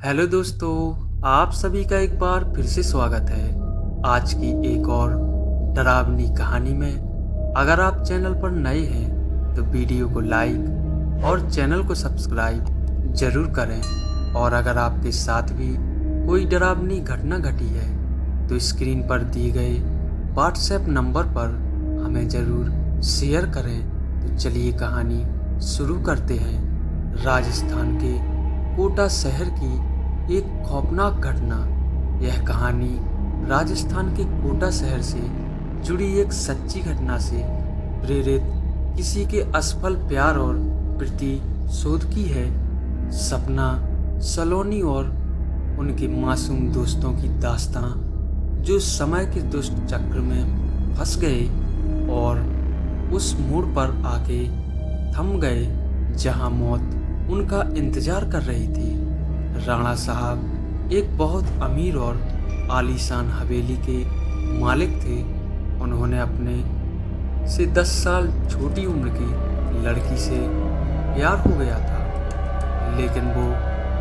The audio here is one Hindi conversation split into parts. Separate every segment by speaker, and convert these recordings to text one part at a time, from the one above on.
Speaker 1: हेलो दोस्तों, आप सभी का एक बार फिर से स्वागत है आज की एक और डरावनी कहानी में। अगर आप चैनल पर नए हैं तो वीडियो को लाइक और चैनल को सब्सक्राइब जरूर करें। और अगर आपके साथ भी कोई डरावनी घटना घटी है तो स्क्रीन पर दिए गए व्हाट्सएप नंबर पर हमें ज़रूर शेयर करें। तो चलिए कहानी शुरू करते हैं। राजस्थान के कोटा शहर की एक खौफनाक घटना। यह कहानी राजस्थान के कोटा शहर से जुड़ी एक सच्ची घटना से प्रेरित किसी के असफल प्यार और प्रतिशोध की है। सपना सलोनी और उनके मासूम दोस्तों की दास्तां जो समय के दुष्ट चक्र में फंस गए और उस मोड़ पर आके थम गए जहां मौत उनका इंतजार कर रही थी। राणा साहब एक बहुत अमीर और आलीशान हवेली के मालिक थे। उन्होंने अपने से 10 साल छोटी उम्र की लड़की से प्यार हो गया था, लेकिन वो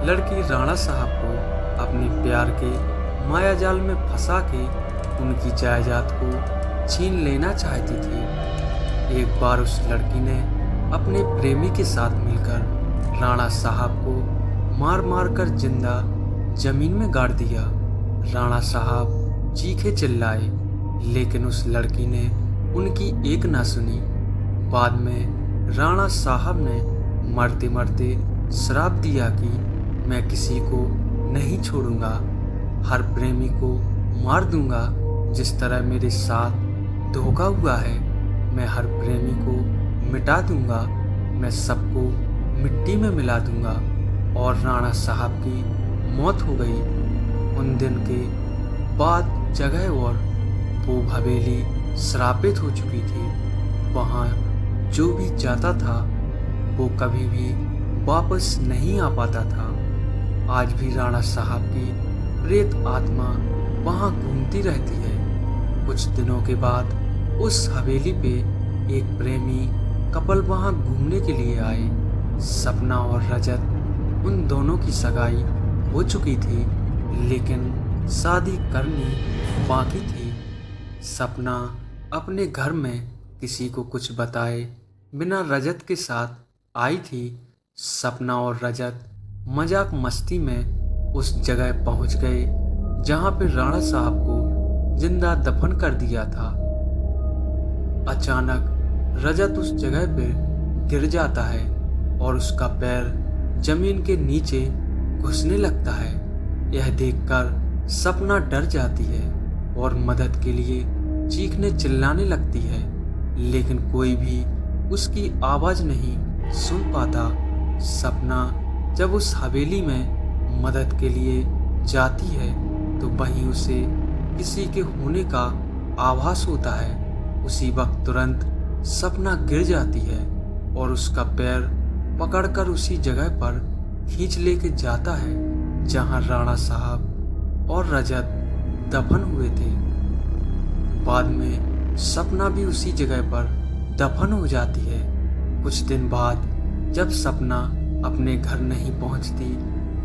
Speaker 1: लड़की राणा साहब को अपने प्यार के मायाजाल में फंसा के उनकी जायदाद को छीन लेना चाहती थी। एक बार उस लड़की ने अपने प्रेमी के साथ मिलकर राणा साहब को मार मार कर जिंदा जमीन में गाड़ दिया। राणा साहब चीखे चिल्लाए, लेकिन उस लड़की ने उनकी एक ना सुनी। बाद में राणा साहब ने मरते मरते श्राप दिया कि मैं किसी को नहीं छोड़ूंगा, हर प्रेमी को मार दूंगा। जिस तरह मेरे साथ धोखा हुआ है, मैं हर प्रेमी को मिटा दूंगा, मैं सबको मिट्टी में मिला दूंगा। और राणा साहब की मौत हो गई। उन दिन के बाद जगह और वो हवेली श्रापित हो चुकी थी। वहाँ जो भी जाता था वो कभी भी वापस नहीं आ पाता था। आज भी राणा साहब की प्रेत आत्मा वहाँ घूमती रहती है। कुछ दिनों के बाद उस हवेली पे एक प्रेमी कपल वहाँ घूमने के लिए आए। सपना और रजत उन दोनों की सगाई हो चुकी थी, लेकिन शादी करनी बाकी थी। सपना अपने घर में किसी को कुछ बताए बिना रजत के साथ आई थी। सपना और रजत मजाक मस्ती में उस जगह पहुंच गए जहां पे राणा साहब को जिंदा दफन कर दिया था। अचानक रजत उस जगह पे गिर जाता है और उसका पैर जमीन के नीचे घुसने लगता है। यह देखकर सपना डर जाती है और मदद के लिए चीखने चिल्लाने लगती है, लेकिन कोई भी उसकी आवाज नहीं सुन पाता। सपना जब उस हवेली में मदद के लिए जाती है तो वहीं उसे किसी के होने का आभास होता है। उसी वक्त तुरंत सपना गिर जाती है और उसका पैर पकड़कर उसी जगह पर खींच लेके जाता है जहां राणा साहब और रजत दफन हुए थे। बाद में सपना भी उसी जगह पर दफन हो जाती है। कुछ दिन बाद जब सपना अपने घर नहीं पहुंचती,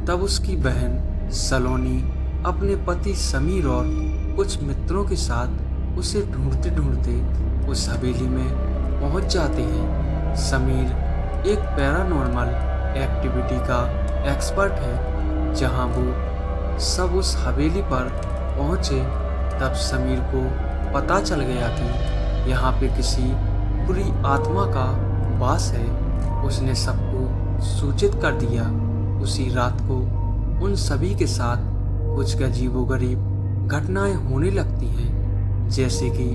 Speaker 1: तब उसकी बहन सलोनी अपने पति समीर और कुछ मित्रों के साथ उसे ढूंढते ढूंढते उस हवेली में पहुंच जाते हैं। समीर एक पैरानॉर्मल एक्टिविटी का एक्सपर्ट है। जहां वो सब उस हवेली पर पहुंचे, तब समीर को पता चल गया कि यहाँ पे किसी बुरी आत्मा का वास है। उसने सबको सूचित कर दिया। उसी रात को उन सभी के साथ कुछ अजीबोगरीब घटनाएं होने लगती हैं, जैसे कि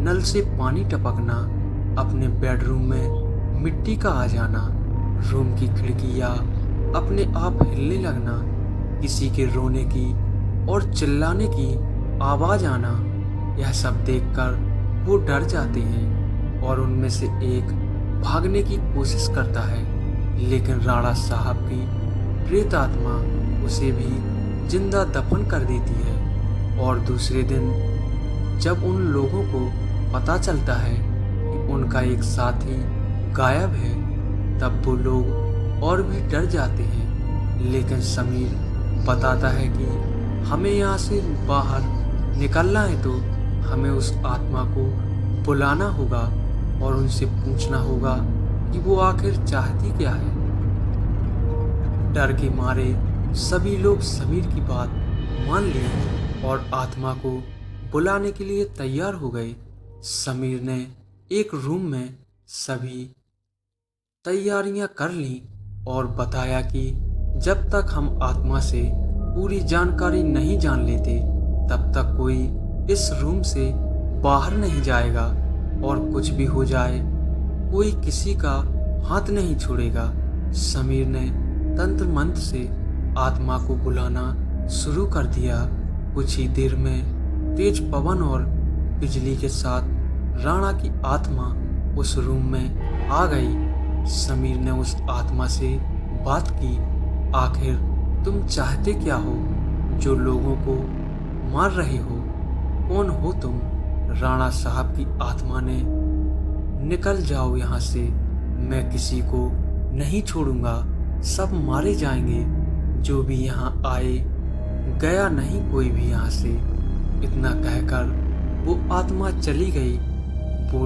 Speaker 1: नल से पानी टपकना, अपने बेडरूम में मिट्टी का आ जाना, रूम की खिड़कियां अपने आप हिलने लगना, किसी के रोने की और चिल्लाने की आवाज आना। यह सब देखकर वो डर जाते हैं और उनमें से एक भागने की कोशिश करता है, लेकिन राणा साहब की प्रेत आत्मा उसे भी जिंदा दफन कर देती है। और दूसरे दिन जब उन लोगों को पता चलता है कि उनका एक साथी गायब है, तब वो लोग और भी डर जाते हैं। लेकिन समीर बताता है कि हमें यहाँ से बाहर निकलना है तो हमें उस आत्मा को बुलाना होगा और उनसे पूछना होगा कि वो आखिर चाहती क्या है। डर के मारे सभी लोग समीर की बात मान लिए और आत्मा को बुलाने के लिए तैयार हो गए। समीर ने एक रूम में सभी तैयारियां कर ली और बताया कि जब तक हम आत्मा से पूरी जानकारी नहीं जान लेते तब तक कोई इस रूम से बाहर नहीं जाएगा और कुछ भी हो जाए कोई किसी का हाथ नहीं छोड़ेगा। समीर ने तंत्र मंत्र से आत्मा को बुलाना शुरू कर दिया। कुछ ही देर में तेज पवन और बिजली के साथ राणा की आत्मा उस रूम में आ गई। समीर ने उस आत्मा से बात की, आखिर तुम चाहते क्या हो जो लोगों को मार रहे हो? कौन हो तुम? राणा साहब की आत्मा ने, निकल जाओ यहाँ से, मैं किसी को नहीं छोड़ूंगा, सब मारे जाएंगे जो भी यहाँ आए, गया नहीं कोई भी यहाँ से। इतना कहकर वो आत्मा चली गई। वो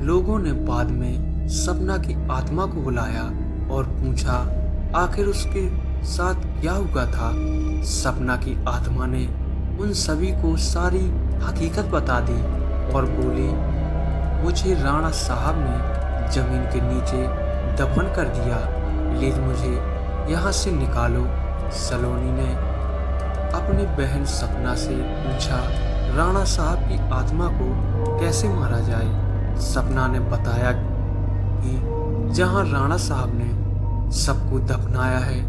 Speaker 1: लोगों ने बाद में सपना की आत्मा को बुलाया और पूछा आखिर उसके साथ क्या हुआ था। सपना की आत्मा ने उन सभी को सारी हकीकत बता दी और बोली, मुझे राणा साहब ने जमीन के नीचे दफन कर दिया, प्लीज मुझे यहाँ से निकालो। सलोनी ने अपनी बहन सपना से पूछा राणा साहब की आत्मा को कैसे मारा जाए। सपना ने बताया कि जहाँ राणा साहब ने सबको दफनाया है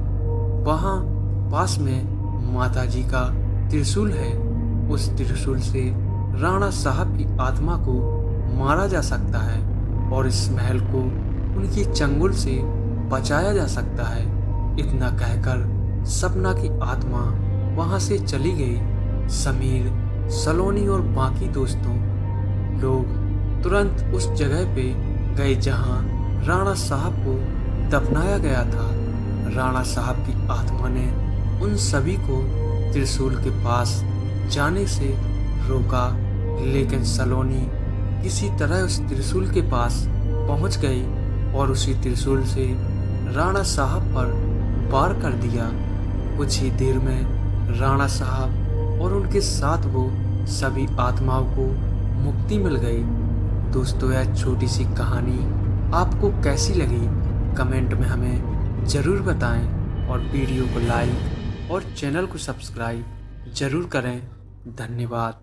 Speaker 1: वहाँ पास में माताजी का त्रिशूल है। उस त्रिशूल से राणा साहब की आत्मा को मारा जा सकता है और इस महल को उनकी चंगुल से बचाया जा सकता है। इतना कहकर सपना की आत्मा वहां से चली गई। समीर, सलोनी और बाकी दोस्तों लोग तुरंत उस जगह पे गए जहां राणा साहब को दफनाया गया था। राणा साहब की आत्मा ने उन सभी को त्रिशूल के पास जाने से रोका, लेकिन सलोनी किसी तरह उस त्रिशूल के पास पहुंच गई और उसी त्रिशूल से राणा साहब पर वार कर दिया। कुछ ही देर में राणा साहब और उनके साथ वो सभी आत्माओं को मुक्ति मिल गई। दोस्तों, यह छोटी सी कहानी आपको कैसी लगी कमेंट में हमें ज़रूर बताएं और वीडियो को लाइक और चैनल को सब्सक्राइब ज़रूर करें। धन्यवाद।